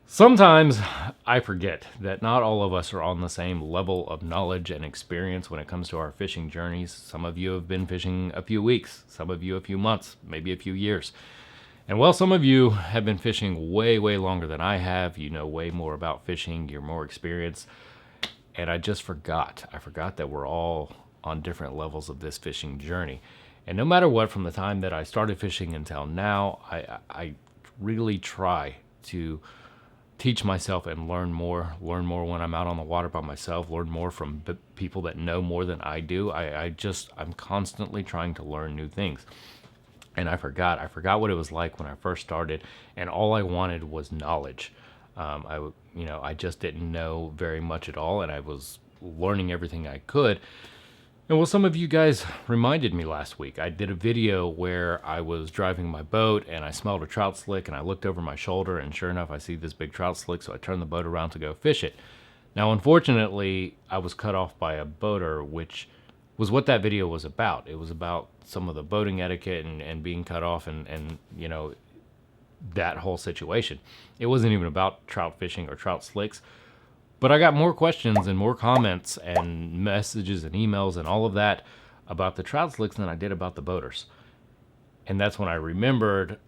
Sometimes I forget that not all of us are on the same level of knowledge and experience when it comes to our fishing journeys. Some of you have been fishing a few weeks, some of you a few months, maybe a few years. And while some of you have been fishing way, way longer than I have, you know way more about fishing, you're more experienced. And I just forgot. I forgot that we're all on different levels of this fishing journey. And no matter what, from the time that I started fishing until now, I really try to teach myself and learn more when I'm out on the water by myself, learn more from people that know more than I do. I'm constantly trying to learn new things. And I forgot what it was like when I first started, and all I wanted was knowledge. I just didn't know very much at all, and I was learning everything I could. And well, some of you guys reminded me last week. I did a video where I was driving my boat and I smelled a trout slick, and I looked over my shoulder, and sure enough, I see this big trout slick, so I turned the boat around to go fish it. Now, unfortunately, I was cut off by a boater, which was what that video was about. It was about some of the boating etiquette and being cut off and that whole situation. It wasn't even about trout fishing or trout slicks. But I got more questions and more comments and messages and emails and all of that about the trout slicks than I did about the boaters. And that's when I remembered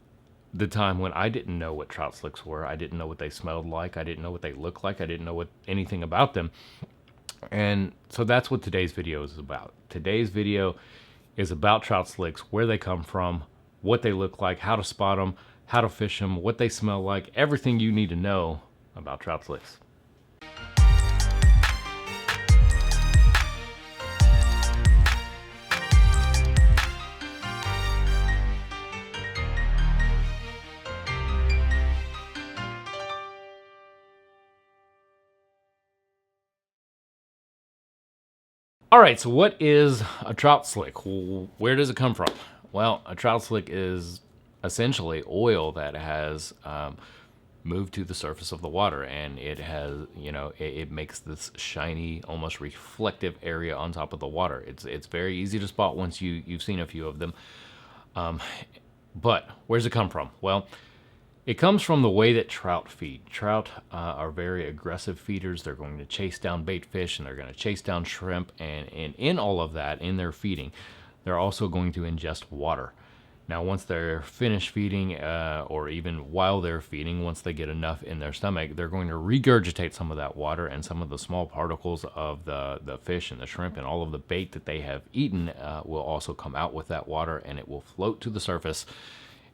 the time when I didn't know what trout slicks were. I didn't know what they smelled like. I didn't know what they looked like. I didn't know anything about them. And so that's what today's video is about. Today's video is about trout slicks, where they come from, what they look like, how to spot them, how to fish them, what they smell like, everything you need to know about trout slicks. All right, so what is a trout slick? Where does it come from? Well, a trout slick is essentially oil that has moved to the surface of the water, and it has, it makes this shiny, almost reflective area on top of the water. It's very easy to spot once you've seen a few of them. But where's it come from? Well, it comes from the way that trout feed. Trout are very aggressive feeders. They're going to chase down bait fish, and they're going to chase down shrimp. And in all of that, in their feeding, they're also going to ingest water. Now, once they're finished feeding, or even while they're feeding, once they get enough in their stomach, they're going to regurgitate some of that water, and some of the small particles of the fish and the shrimp and all of the bait that they have eaten will also come out with that water, and it will float to the surface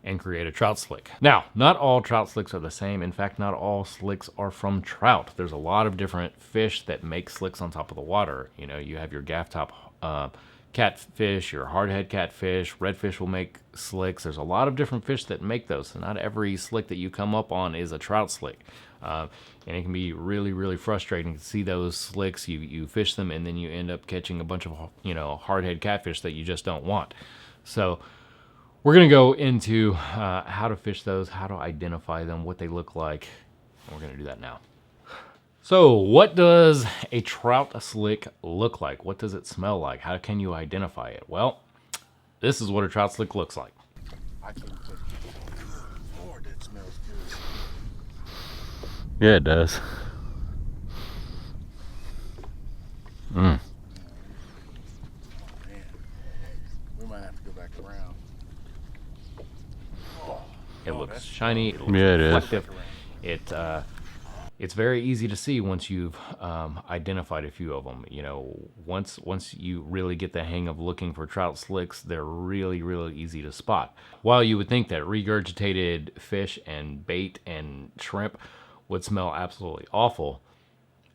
and create a trout slick. Now, not all trout slicks are the same. In fact, not all slicks are from trout. There's a lot of different fish that make slicks on top of the water. You have your gaff top catfish, your hardhead catfish, redfish will make slicks. There's a lot of different fish that make those. So not every slick that you come up on is a trout slick. And it can be really, really frustrating to see those slicks. You fish them, and then you end up catching a bunch of hardhead catfish that you just don't want. So we're going to go into how to fish those, how to identify them, what they look like. We're going to do that now. So what does a trout slick look like? What does it smell like? How can you identify it? Well, this is what a trout slick looks like. I can put, Lord, that smells good. Yeah, it does. Man, we might have to go back around. It looks shiny. It looks Yeah, it is. reflective. It's very easy to see once you've identified a few of them. Once you really get the hang of looking for trout slicks, they're really, really easy to spot. While you would think that regurgitated fish and bait and shrimp would smell absolutely awful,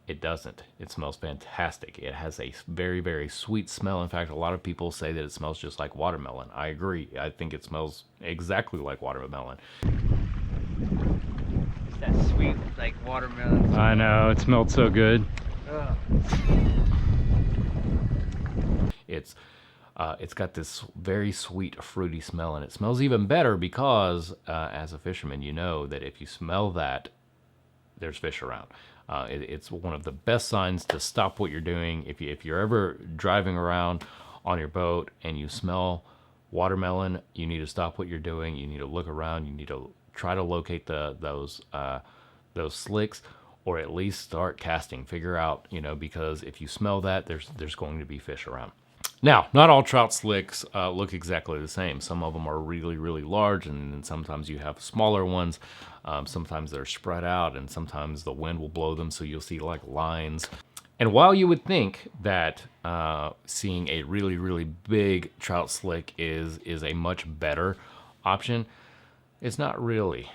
it doesn't. It smells fantastic. It has a very, very sweet smell. In fact, a lot of people say that it smells just like watermelon. I agree. I think it smells exactly like watermelon. That sweet, like watermelon. I know, it smelled so good. It's got this very sweet, fruity smell, and it smells even better because, as a fisherman, you know that if you smell that, there's fish around. It's one of the best signs to stop what you're doing. If you're ever driving around on your boat and you smell watermelon, you need to stop what you're doing. You need to look around. You need to try to locate those those slicks, or at least start casting. Figure out, you know, because if you smell that, there's going to be fish around. Now, not all trout slicks look exactly the same. Some of them are really, really large, and then sometimes you have smaller ones. Sometimes they're spread out, and sometimes the wind will blow them, so you'll see like lines. And while you would think that seeing a really, really big trout slick is a much better option, it's not really.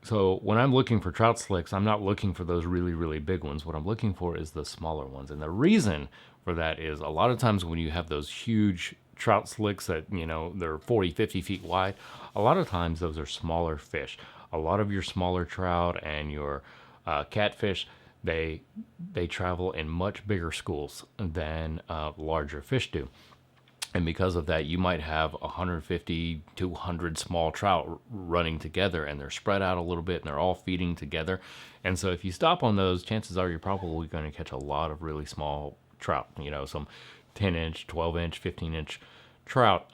So when I'm looking for trout slicks, I'm not looking for those really, really big ones. What I'm looking for is the smaller ones. And the reason for that is a lot of times when you have those huge trout slicks that, you know, they're 40, 50 feet wide, a lot of times those are smaller fish. A lot of your smaller trout and your catfish, they travel in much bigger schools than larger fish do. And because of that, you might have 150, 200 small trout running together, and they're spread out a little bit, and they're all feeding together. And so if you stop on those, chances are you're probably going to catch a lot of really small trout, you know, some 10-inch, 12-inch, 15-inch trout.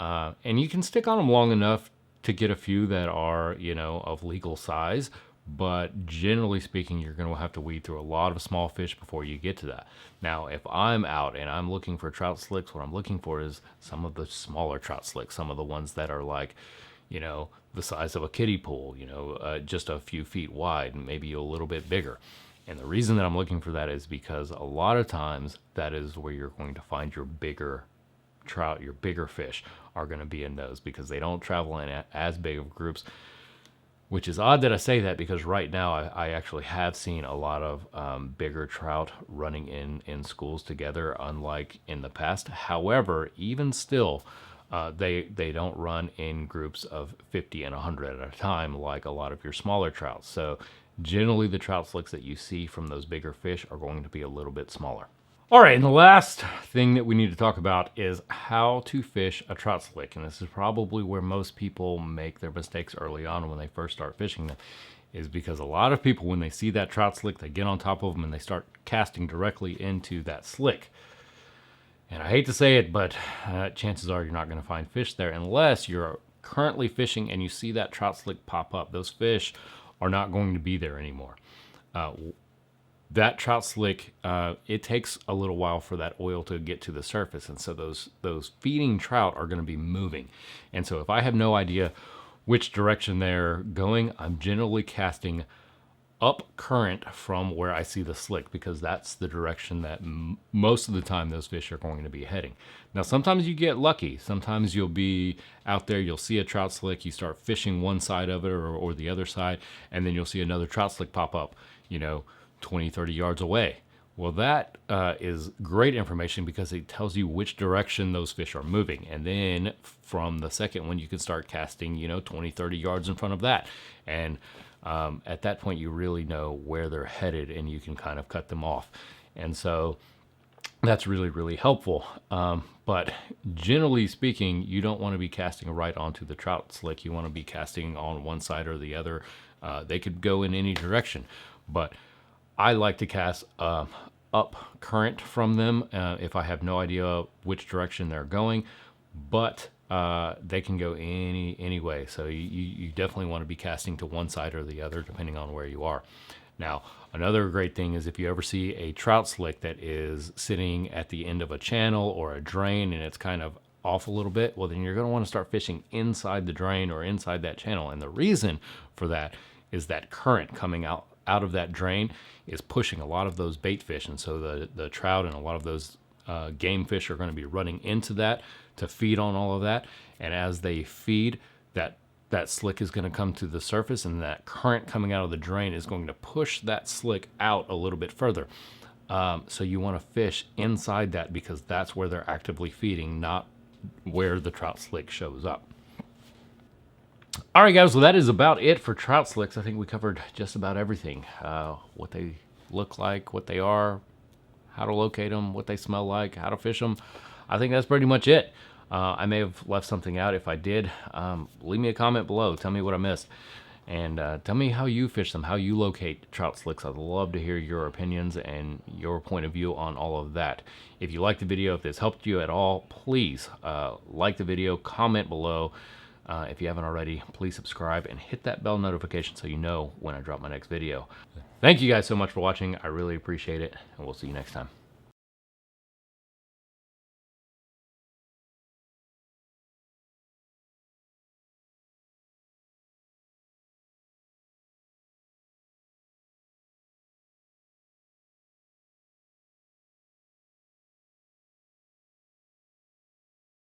And you can stick on them long enough to get a few that are, you know, of legal size. But generally speaking, you're going to have to weed through a lot of small fish before you get to that. Now, if I'm out and I'm looking for trout slicks, what I'm looking for is some of the smaller trout slicks, some of the ones that are like, you know, the size of a kiddie pool, you know, just a few feet wide and maybe a little bit bigger. And the reason that I'm looking for that is because a lot of times that is where you're going to find your bigger trout, your bigger fish are going to be in those, because they don't travel in as big of groups. Which is odd that I say that, because right now I actually have seen a lot of bigger trout running in schools together, unlike in the past. However, even still, they don't run in groups of 50 and 100 at a time like a lot of your smaller trout. So generally the trout slicks that you see from those bigger fish are going to be a little bit smaller. All right, and the last thing that we need to talk about is how to fish a trout slick. And this is probably where most people make their mistakes early on when they first start fishing them, is because a lot of people, when they see that trout slick, they get on top of them and they start casting directly into that slick. And I hate to say it, but chances are you're not going to find fish there unless you're currently fishing and you see that trout slick pop up. Those fish are not going to be there anymore. That trout slick, it takes a little while for that oil to get to the surface, and so those feeding trout are going to be moving. And so if I have no idea which direction they're going, I'm generally casting up current from where I see the slick, because that's the direction that most of the time those fish are going to be heading. Now, sometimes you get lucky. Sometimes you'll be out there, you'll see a trout slick, you start fishing one side of it or the other side, and then you'll see another trout slick pop up, you know, 20, 30 yards away. Well, that is great information, because it tells you which direction those fish are moving. And then from the second one, you can start casting, you know, 20, 30 yards in front of that. And at that point, you really know where they're headed, and you can kind of cut them off. And so that's really, really helpful. But generally speaking, you don't want to be casting right onto the trout slick. You want to be casting on one side or the other. They could go in any direction, but I like to cast up current from them if I have no idea which direction they're going, but they can go any way. So you definitely want to be casting to one side or the other, depending on where you are. Now, another great thing is if you ever see a trout slick that is sitting at the end of a channel or a drain and it's kind of off a little bit, well, then you're going to want to start fishing inside the drain or inside that channel. And the reason for that is that current coming out of that drain is pushing a lot of those bait fish, and so the trout and a lot of those game fish are going to be running into that to feed on all of that. And as they feed, that slick is going to come to the surface, and that current coming out of the drain is going to push that slick out a little bit further. So you want to fish inside that, because that's where they're actively feeding, not where the trout slick shows up. All right, guys, well, that is about it for trout slicks. I think we covered just about everything. What they look like, what they are, how to locate them, what they smell like, how to fish them. I think that's pretty much it. I may have left something out. If I did, leave me a comment below. Tell me what I missed. And tell me how you fish them, how you locate trout slicks. I'd love to hear your opinions and your point of view on all of that. If you liked the video, if this helped you at all, please like the video, comment below. If you haven't already, please subscribe and hit that bell notification so you know when I drop my next video. Thank you guys so much for watching. I really appreciate it, and we'll see you next time.